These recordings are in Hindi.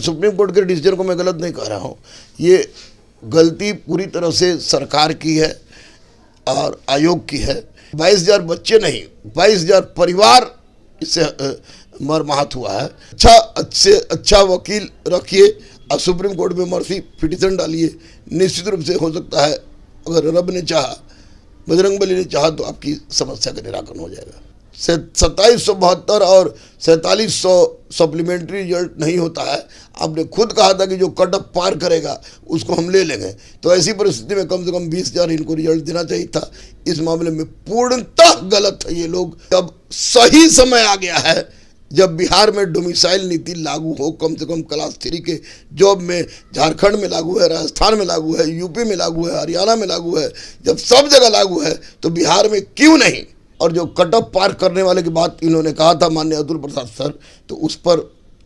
सुप्रीम कोर्ट के डिसीजन को मैं गलत नहीं कह रहा हूँ। ये गलती पूरी तरह से सरकार की है और आयोग की है। 22,000 बच्चे नहीं, 22,000 परिवार इससे मरमाहत हुआ है। अच्छा वकील रखिए और सुप्रीम कोर्ट में मर्सी पिटीशन डालिए। निश्चित रूप से हो सकता है, अगर रब ने चाहा, बजरंगबली ने चाहा, तो आपकी समस्या का निराकरण हो जाएगा। 2772 और 4700 सप्लीमेंट्री रिजल्ट नहीं होता है। आपने खुद कहा था कि जो कट ऑफ पार करेगा उसको हम ले लेंगे, तो ऐसी परिस्थिति में कम से कम 20,000 इनको रिजल्ट देना चाहिए था। इस मामले में पूर्णतः गलत है ये लोग। अब सही समय आ गया है जब बिहार में डोमिसाइल नीति लागू हो, कम से कम क्लास 3 के जॉब में झारखंड में लागू है, राजस्थान में लागू है, यूपी में लागू है, हरियाणा में लागू है। जब सब जगह लागू है तो बिहार में क्यों नहीं? और जो कट ऑफ पार करने वाले की बात इन्होंने कहा था माननीय अतुल प्रसाद सर, तो उस पर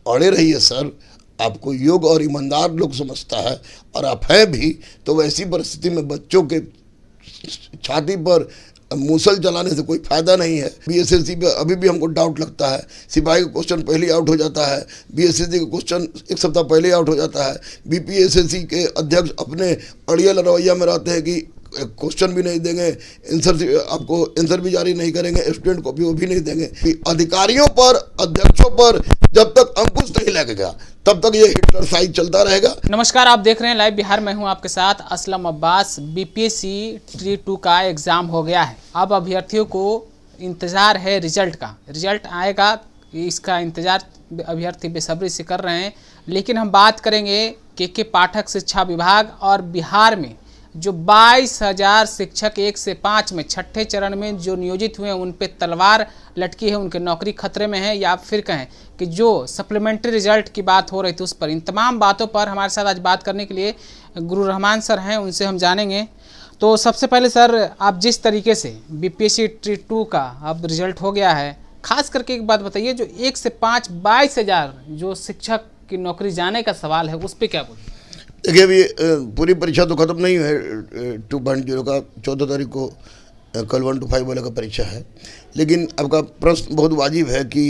अड़े रहिए सर। आपको योग्य और ईमानदार लोग समझता है और आप हैं भी, तो वैसी परिस्थिति में बच्चों के छाती पर मूसल चलाने से कोई फायदा नहीं है। बीएसएससी पे अभी भी हमको डाउट लगता है। सिपाही का क्वेश्चन पहले ही आउट हो जाता है, बीएसएससी का क्वेश्चन एक सप्ताह पहले ही आउट हो जाता है। बीपीएसएससी के अध्यक्ष अपने अड़ियल रवैया में रहते हैं कि क्वेश्चन भी नहीं देंगे, आपको आंसर भी जारी नहीं करेंगे, स्टूडेंट को भी वो भी नहीं देंगे। अधिकारियों पर, अध्यक्षों पर जब तक अंकुश नहीं लगेगा तब तक ये हिटलर साइज चलता रहेगा। नमस्कार, आप देख रहे हैं लाइव बिहार। मैं हूं आपके साथ असलम अब्बास। बीपीएससी ट्री 2 का एग्ज़ाम हो गया है। अब अभ्यर्थियों को इंतज़ार है रिजल्ट का। रिजल्ट आएगा, इसका इंतज़ार अभ्यर्थी बेसब्री से कर रहे हैं। लेकिन हम बात करेंगे के पाठक शिक्षा विभाग और बिहार में जो 22,000 शिक्षक 1 से 5 में छठे चरण में जो नियोजित हुए हैं, उन पे तलवार लटकी है, उनकी नौकरी खतरे में है, या फिर कहें कि जो सप्लीमेंट्री रिजल्ट की बात हो रही थी उस पर। इन तमाम बातों पर हमारे साथ आज बात करने के लिए गुरु रहमान सर हैं, उनसे हम जानेंगे। तो सबसे पहले सर, आप जिस तरीके से बीपीएससी ट्री 2 का अब रिजल्ट हो गया है, खास करके एक बात बताइए, जो 1 से 5 22,000 जो शिक्षक की नौकरी जाने का सवाल है, उस पर क्या बोलिए? देखिए, अभी पूरी परीक्षा तो ख़त्म नहीं है। 2.0 का 14 तारीख को कल 1 to 5 वाले का परीक्षा है। लेकिन आपका प्रश्न बहुत वाजिब है कि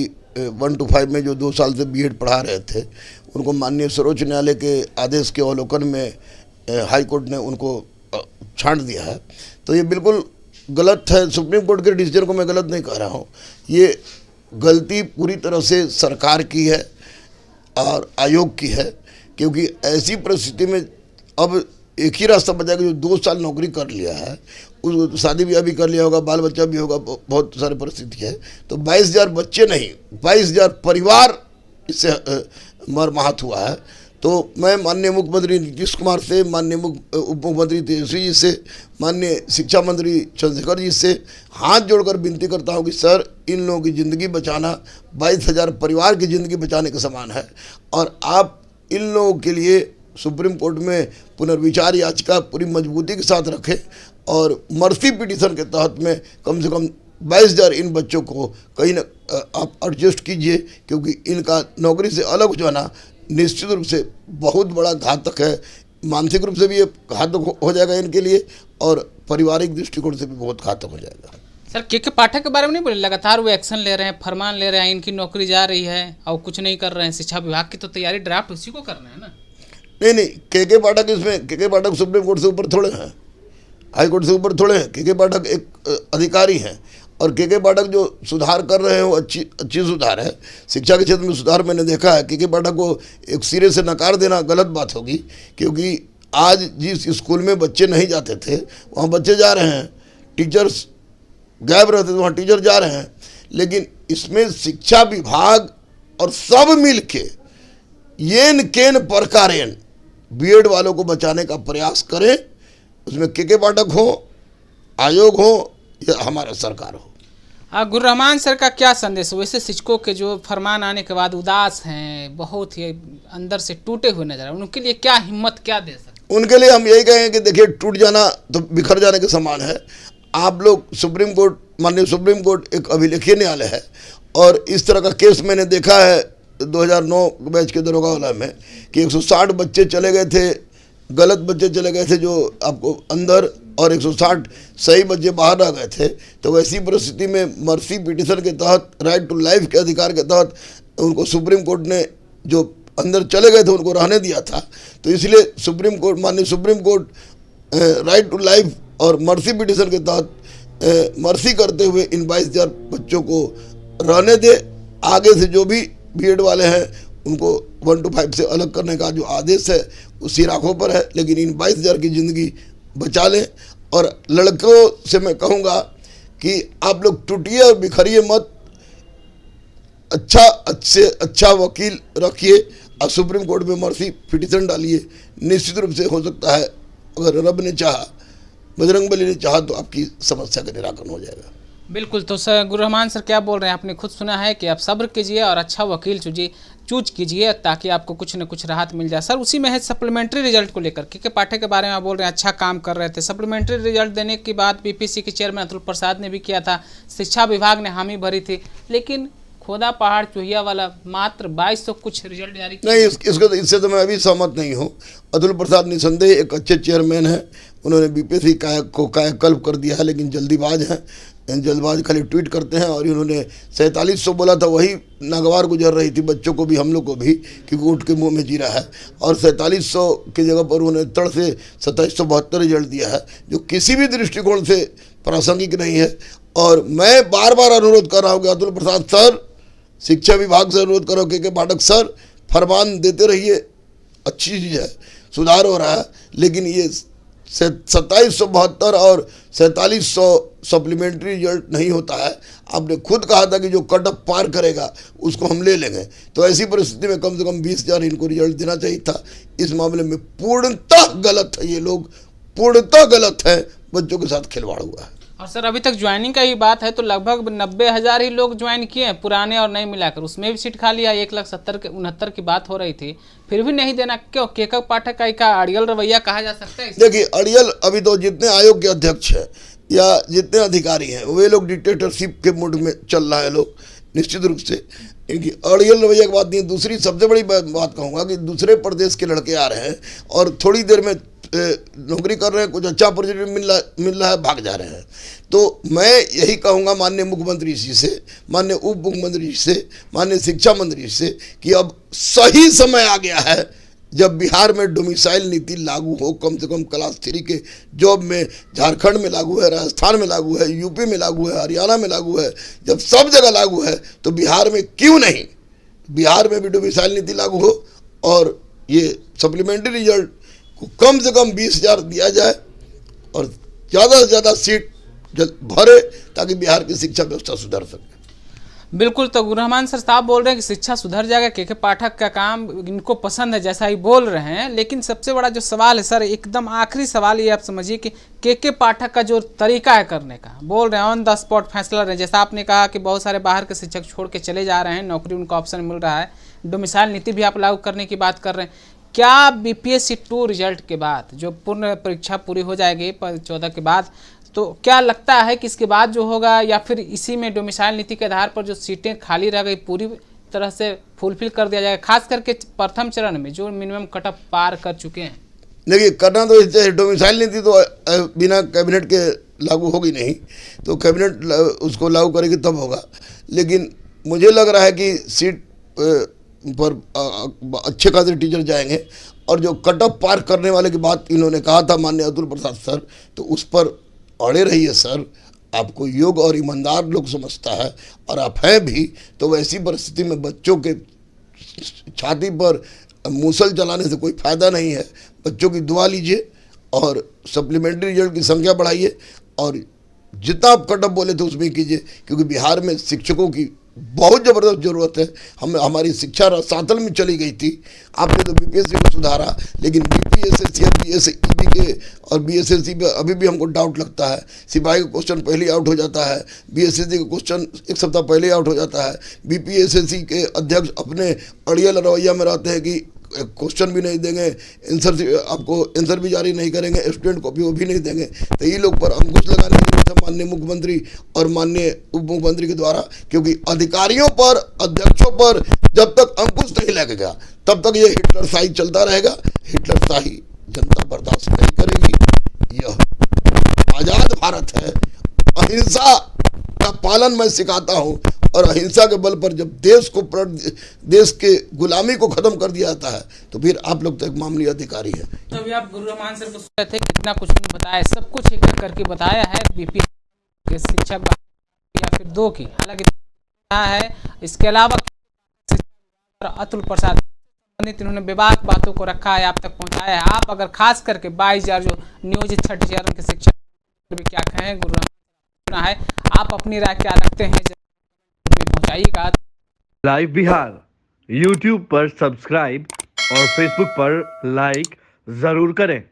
1 to 5 में जो 2 साल से बीएड पढ़ा रहे थे, उनको माननीय सर्वोच्च न्यायालय के आदेश के अवलोकन में हाई कोर्ट ने उनको छांट दिया है। तो ये बिल्कुल गलत है। सुप्रीम कोर्ट के डिसीजन को मैं गलत नहीं कह रहा हूँ। ये गलती पूरी तरह से सरकार की है और आयोग की है, क्योंकि ऐसी परिस्थिति में अब एक ही रास्ता बचा कि जो 2 साल नौकरी कर लिया है, उस शादी ब्याह भी कर लिया होगा, बाल बच्चा भी होगा, बहुत सारी परिस्थिति है, तो 22,000 बच्चे नहीं, 22,000 परिवार इससे मरमाहत हुआ है। तो मैं माननीय मुख्यमंत्री नीतीश कुमार से, माननीय उप मुख्यमंत्री तेजस्वी जी से, माननीय शिक्षा मंत्री चंद्रशेखर जी से हाथ जोड़कर विनती करता हूँ कि सर, इन लोगों की ज़िंदगी बचाना 22,000 परिवार की ज़िंदगी बचाने के समान है। और आप इन लोगों के लिए सुप्रीम कोर्ट में पुनर्विचार याचिका पूरी मजबूती के साथ रखें और मर्सी पिटीशन के तहत में कम से कम 22,000 इन बच्चों को कहीं ना आप एडजस्ट कीजिए, क्योंकि इनका नौकरी से अलग हो जाना निश्चित रूप से बहुत बड़ा घातक है। मानसिक रूप से भी ये घातक हो जाएगा इनके लिए, और पारिवारिक दृष्टिकोण से भी बहुत घातक हो जाएगा। सर, के पाठक के बारे में नहीं बोले? लगातार वो एक्शन ले रहे हैं, फरमान ले रहे हैं, इनकी नौकरी जा रही है और कुछ नहीं कर रहे हैं। शिक्षा विभाग की तो तैयारी ड्राफ्ट उसी को करना है ना। नहीं, के पाठक इसमें, के पाठक सुप्रीम कोर्ट से ऊपर थोड़े हैं, हाई कोर्ट से ऊपर थोड़े हैं। के पाठक एक अधिकारी हैं, और के पाठक जो सुधार कर रहे हैं वो अच्छी सुधार है। शिक्षा के क्षेत्र में सुधार मैंने देखा है। के पाठक को एक सिरे से नकार देना गलत बात होगी, क्योंकि आज जिस स्कूल में बच्चे नहीं जाते थे वहाँ बच्चे जा रहे हैं, टीचर्स गायब रहते थे वहाँ टीचर जा रहे हैं। लेकिन इसमें शिक्षा विभाग और सब मिल के येन केन प्रकारेण बीएड वालों को बचाने का प्रयास करें। उसमें के पाठक हो, आयोग हो या हमारा सरकार हो। गुरु रहमान सर का क्या संदेश? वैसे शिक्षकों के जो फरमान आने के बाद उदास हैं, बहुत ही अंदर से टूटे हुए नजर आ रहे हैं, उनके लिए क्या हिम्मत क्या दे सकते? उनके लिए हम यही कहेंगे कि देखिए, टूट जाना तो बिखर जाने के समान है। आप लोग सुप्रीम कोर्ट, माननीय सुप्रीम कोर्ट एक अभिलेखीय न्यायालय है, और इस तरह का केस मैंने देखा है 2009 बैच के दरोगा वाला में कि 160 बच्चे चले गए थे, गलत बच्चे चले गए थे जो आपको अंदर, और 160 सही बच्चे बाहर रह गए थे। तो वैसी परिस्थिति में मर्सी पिटीशन के तहत, राइट टू लाइफ के अधिकार के तहत उनको सुप्रीम कोर्ट ने जो अंदर चले गए थे उनको रहने दिया था। तो इसलिए सुप्रीम कोर्ट, माननीय supreme court right to life और मर्सी पिटिशन के तहत मर्सी करते हुए इन 22,000 बच्चों को रहने दे। आगे से जो भी बीएड वाले हैं उनको 1 to 5 से अलग करने का जो आदेश है उसी राखों पर है, लेकिन इन 22,000 की ज़िंदगी बचा लें। और लड़कों से मैं कहूँगा कि आप लोग टूटिए और बिखरिए मत, अच्छा वकील रखिए और सुप्रीम कोर्ट में मर्सी पिटिशन डालिए। निश्चित रूप से हो सकता है, अगर रब ने चाहा, बजरंगबली ने चाहा, तो आपकी समस्या का निराकरण हो जाएगा। बिल्कुल। तो सर गुरु रहमान सर क्या बोल रहे हैं, आपने खुद सुना है कि आप सब्र कीजिए और अच्छा वकील चूज कीजिए ताकि आपको कुछ न कुछ राहत मिल जाए। सर उसी में है सप्लीमेंट्री रिजल्ट को लेकर के पाठक के बारे में आप बोल रहे हैं अच्छा काम कर रहे थे। सप्लीमेंट्री रिजल्ट देने की बात बीपीएससी के चेयरमैन अतुल प्रसाद ने भी किया था, शिक्षा विभाग ने हामी भरी थी, लेकिन खोदा पहाड़ चूहिया वाला मात्र 2200 कुछ रिजल्ट जारी किया। नहीं, इससे तो मैं अभी सहमत नहीं हूँ। अतुल प्रसाद निसंदेह एक अच्छे चेयरमैन हैं, उन्होंने बीपीएससी को कायाकल्प कर दिया है, लेकिन जल्दीबाज हैं। जल्दबाज खाली ट्वीट करते हैं। और इन्होंने 4700 बोला था, वही नागवार गुजर रही थी बच्चों को भी, हम लोग को भी, क्योंकि ऊँट के मुंह में जीरा है। और 4700 की जगह पर उन्होंने तड़ से 2772 रिजल्ट दिया है, जो किसी भी दृष्टिकोण से प्रासंगिक नहीं है। और मैं बार बार अनुरोध कर रहा हूँ कि अतुल प्रसाद सर, शिक्षा विभाग से अनुरोध करो के पाठक सर, फरमान देते रहिए, अच्छी चीज़ है, सुधार हो रहा है। लेकिन ये 2772 और 4700 सप्लीमेंट्री रिजल्ट नहीं होता है। आपने खुद कहा था कि जो कट ऑफ पार करेगा उसको हम ले लेंगे। तो ऐसी परिस्थिति में कम से कम 20,000 इनको रिजल्ट देना चाहिए था। इस मामले में पूर्णतः गलत है, ये लोग पूर्णतः गलत है, बच्चों के साथ खिलवाड़ हुआ है। और सर अभी तक ज्वाइनिंग का ही बात है तो लगभग 90,000 ही लोग ज्वाइन किए हैं, पुराने और नए मिलाकर, उसमें भी सीट खाली है। 1,70,69 की बात हो रही थी, फिर भी नहीं देना क्यों? केकब पाठक का अड़ियल रवैया कहा जा सकता है? देखिए, अड़ियल अभी तो जितने आयोग के अध्यक्ष हैं या जितने अधिकारी हैं वे लोग डिक्टेटरशिप के मूड में चल रहा है लोग, निश्चित रूप से। इनकी अड़ियल रवैया की बात नहीं। दूसरी सबसे बड़ी बात कहूँगा कि दूसरे प्रदेश के लड़के आ रहे हैं और थोड़ी देर में नौकरी कर रहे हैं, कुछ अच्छा अपॉर्चुनिटी मिल रहा है, भाग जा रहे हैं। तो मैं यही कहूँगा माननीय मुख्यमंत्री जी से, माननीय उप मुख्यमंत्री जी से, माननीय शिक्षा मंत्री जी से कि अब सही समय आ गया है जब बिहार में डोमिसाइल नीति लागू हो। कम से कम क्लास 3 के जॉब में झारखंड में लागू है, राजस्थान में लागू है, यूपी में लागू है, हरियाणा में लागू है। जब सब जगह लागू है तो बिहार में क्यों नहीं, बिहार में भी डोमिसाइल नीति लागू हो और ये सप्लीमेंट्री रिजल्ट को कम से कम 20,000 दिया जाए और ज़्यादा से ज़्यादा सीट भरे ताकि बिहार की शिक्षा व्यवस्था सुधर सके। बिल्कुल। तो गुरु रहमान सर साहब बोल रहे हैं कि शिक्षा सुधर जाएगा, के पाठक का काम इनको पसंद है, जैसा ही बोल रहे हैं। लेकिन सबसे बड़ा जो सवाल है सर, एकदम आखिरी सवाल ये आप समझिए कि के पाठक का जो तरीका है करने का, बोल रहे हैं ऑन द स्पॉट फैसला रहे। जैसा आपने कहा कि बहुत सारे बाहर के शिक्षक छोड़ के चले जा रहे हैं, नौकरी उनको ऑप्शन मिल रहा है, डोमिसाइल नीति भी आप लागू करने की बात कर रहे हैं। क्या बीपीएससी 2 रिजल्ट के बाद जो पूर्ण परीक्षा पूरी हो जाएगी 14 के बाद, तो क्या लगता है कि इसके बाद जो होगा या फिर इसी में डोमिसाइल नीति के आधार पर जो सीटें खाली रह गई पूरी तरह से फुलफिल कर दिया जाएगा, खास करके प्रथम चरण में जो मिनिमम कट ऑफ पार कर चुके हैं? देखिए, करना तो डोमिसाइल नीति तो बिना कैबिनेट के लागू होगी नहीं, तो कैबिनेट उसको लागू करेगी तब होगा। लेकिन मुझे लग रहा है कि सीट पर अच्छे खासे टीचर जाएंगे और जो कट ऑफ पार करने वाले की बात इन्होंने कहा था माननीय अतुल प्रसाद सर, तो उस पर अड़े रहिए सर। आपको योग्य और ईमानदार लोग समझता है और आप हैं भी, तो वैसी परिस्थिति में बच्चों के छाती पर मूसल चलाने से कोई फ़ायदा नहीं है। बच्चों की दुआ लीजिए और सप्लीमेंट्री रिजल्ट की संख्या बढ़ाइए और जितना आप कट ऑफ बोले थे उसमें कीजिए, क्योंकि बिहार में शिक्षकों की बहुत ज़बरदस्त ज़रूरत है। हमारी शिक्षा रसातल में चली गई थी। आपने तो बीपीएससी को सुधारा, लेकिन बीपीएससी और बीएसईबी के और बीएसएससी पे अभी भी हमको डाउट लगता है। सिपाही का क्वेश्चन पहले आउट हो जाता है, बीएसएससी का क्वेश्चन एक सप्ताह पहले आउट हो जाता है। बीपीएससी के अध्यक्ष अपने अड़ियल रवैया में रहते हैं कि क्वेश्चन भी नहीं देंगे, आपको आंसर भी जारी नहीं करेंगे, स्टूडेंट कॉपी वो भी नहीं देंगे। तो ये लोग पर अंकुश लगाने की जरूरत है माननीय मुख्यमंत्री और माननीय उप मुख्यमंत्री के द्वारा, क्योंकि अधिकारियों पर, अध्यक्षों पर जब तक अंकुश नहीं लगेगा तब तक ये हिटलरशाही चलता रहेगा। हिटलरशाही जनता बर्दाश्त नहीं करेगी। यह आज़ाद भारत है, अहिंसा का पालन मैं सिखाता हूँ और अहिंसा के बल पर जब देश के गुलामी को खत्म कर दिया जाता है तो फिर आप लोग तो एक मामूली अधिकारी है। तो अभी आप गुरु रहमान सर को सुन रहे थे, कितना कुछ उन्होंने बताया, सब कुछ एक एक करके बताया है बीपीएससी के शिक्षक या फिर 2 की, हालांकि है। इसके अलावा अतुल प्रसाद संबंधित इन्होंने विवाद बातों को रखा है, आप तक पहुंचाया है। आप अगर खास करके 22,000 जो नियोजित छठे चरण के शिक्षक भी क्या कहें, गुरु रहमान है, आप अपनी राय क्या रखते हैं, पहुंचाइएगा। लाइव बिहार यूट्यूब पर सब्सक्राइब और फेसबुक पर लाइक जरूर करें।